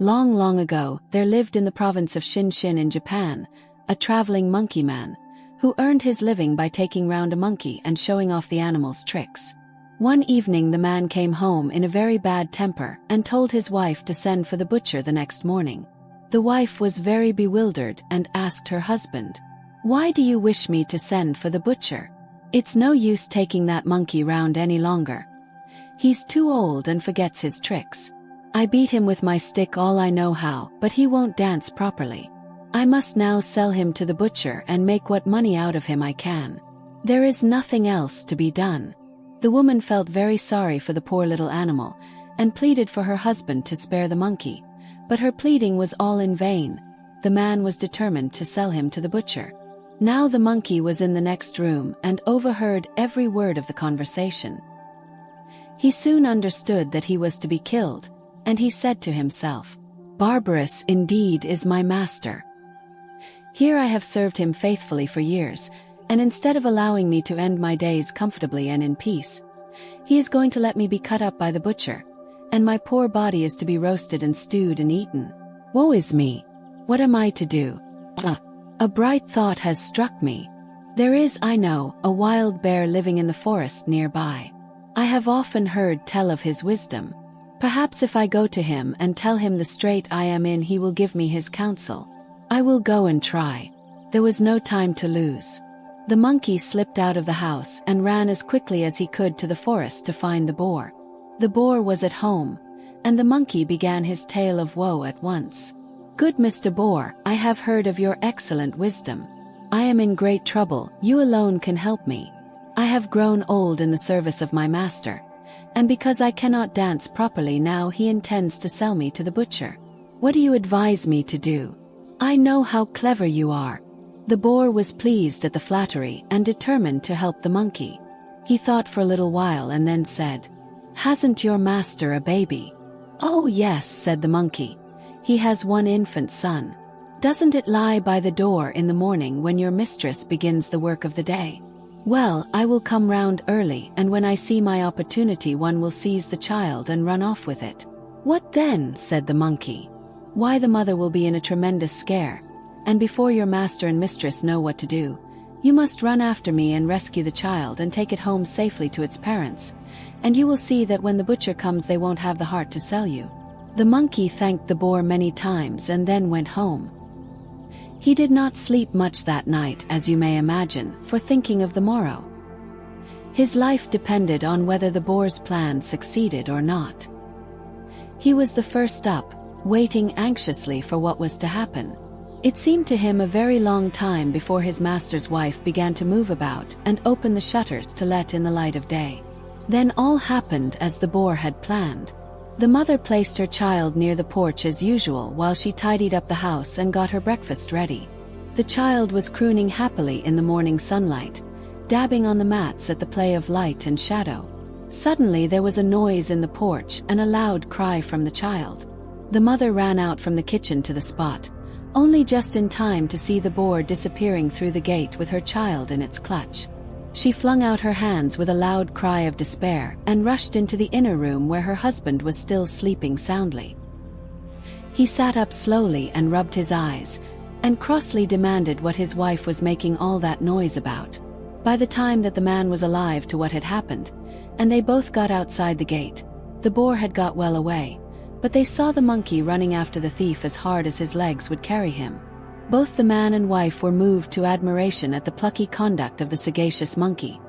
Long, long ago, there lived in the province of Shinshin in Japan, a traveling monkey man, who earned his living by taking round a monkey and showing off the animal's tricks. One evening the man came home in a very bad temper and told his wife to send for the butcher the next morning. The wife was very bewildered and asked her husband, "Why do you wish me to send for the butcher? It's no use taking that monkey round any longer. He's too old and forgets his tricks. I beat him with my stick all I know how, but he won't dance properly. I must now sell him to the butcher and make what money out of him I can. There is nothing else to be done." The woman felt very sorry for the poor little animal and pleaded for her husband to spare the monkey, but her pleading was all in vain. The man was determined to sell him to the butcher. Now the monkey was in the next room and overheard every word of the conversation. He soon understood that he was to be killed, and he said to himself, "Barbarous indeed is my master. Here I have served him faithfully for years, and instead of allowing me to end my days comfortably and in peace, he is going to let me be cut up by the butcher, and my poor body is to be roasted and stewed and eaten. Woe is me! What am I to do? A bright thought has struck me. There is, I know, a wild bear living in the forest nearby. I have often heard tell of his wisdom. Perhaps if I go to him and tell him the strait I am in, he will give me his counsel. I will go and try." There was no time to lose. The monkey slipped out of the house and ran as quickly as he could to the forest to find the boar. The boar was at home, and the monkey began his tale of woe at once. "Good Mr. Boar, I have heard of your excellent wisdom. I am in great trouble, you alone can help me. I have grown old in the service of my master, and because I cannot dance properly now he intends to sell me to the butcher. What do you advise me to do? I know how clever you are." The boar was pleased at the flattery and determined to help the monkey. He thought for a little while and then said, "Hasn't your master a baby?" "Oh yes," said the monkey. "He has one infant son. Doesn't it lie by the door in the morning when your mistress begins the work of the day? Well, I will come round early, and when I see my opportunity one will seize the child and run off with it." "What then?" said the monkey. "Why, the mother will be in a tremendous scare, and before your master and mistress know what to do, you must run after me and rescue the child and take it home safely to its parents, and you will see that when the butcher comes they won't have the heart to sell you." The monkey thanked the boar many times and then went home. He did not sleep much that night, as you may imagine, for thinking of the morrow. His life depended on whether the boar's plan succeeded or not. He was the first up, waiting anxiously for what was to happen. It seemed to him a very long time before his master's wife began to move about and open the shutters to let in the light of day. Then all happened as the boar had planned. The mother placed her child near the porch as usual while she tidied up the house and got her breakfast ready. The child was crooning happily in the morning sunlight, dabbing on the mats at the play of light and shadow. Suddenly there was a noise in the porch and a loud cry from the child. The mother ran out from the kitchen to the spot, only just in time to see the boar disappearing through the gate with her child in its clutch. She flung out her hands with a loud cry of despair and rushed into the inner room where her husband was still sleeping soundly. He sat up slowly and rubbed his eyes, and crossly demanded what his wife was making all that noise about. By the time that the man was alive to what had happened, and they both got outside the gate, the boar had got well away, but they saw the monkey running after the thief as hard as his legs would carry him. Both the man and wife were moved to admiration at the plucky conduct of the sagacious monkey,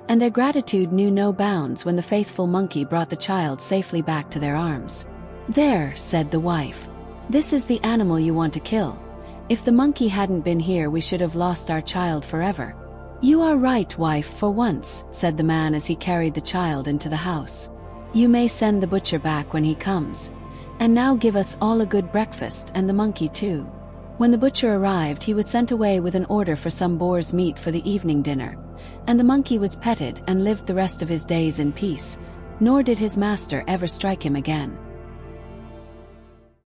and their gratitude knew no bounds when the faithful monkey brought the child safely back to their arms. "There," said the wife. "This is the animal you want to kill. If the monkey hadn't been here we should have lost our child forever." "You are right, wife, for once," said the man as he carried the child into the house. "You may send the butcher back when he comes. And now give us all a good breakfast, and the monkey too." When the butcher arrived he was sent away with an order for some boar's meat for the evening dinner, and the monkey was petted and lived the rest of his days in peace, nor did his master ever strike him again.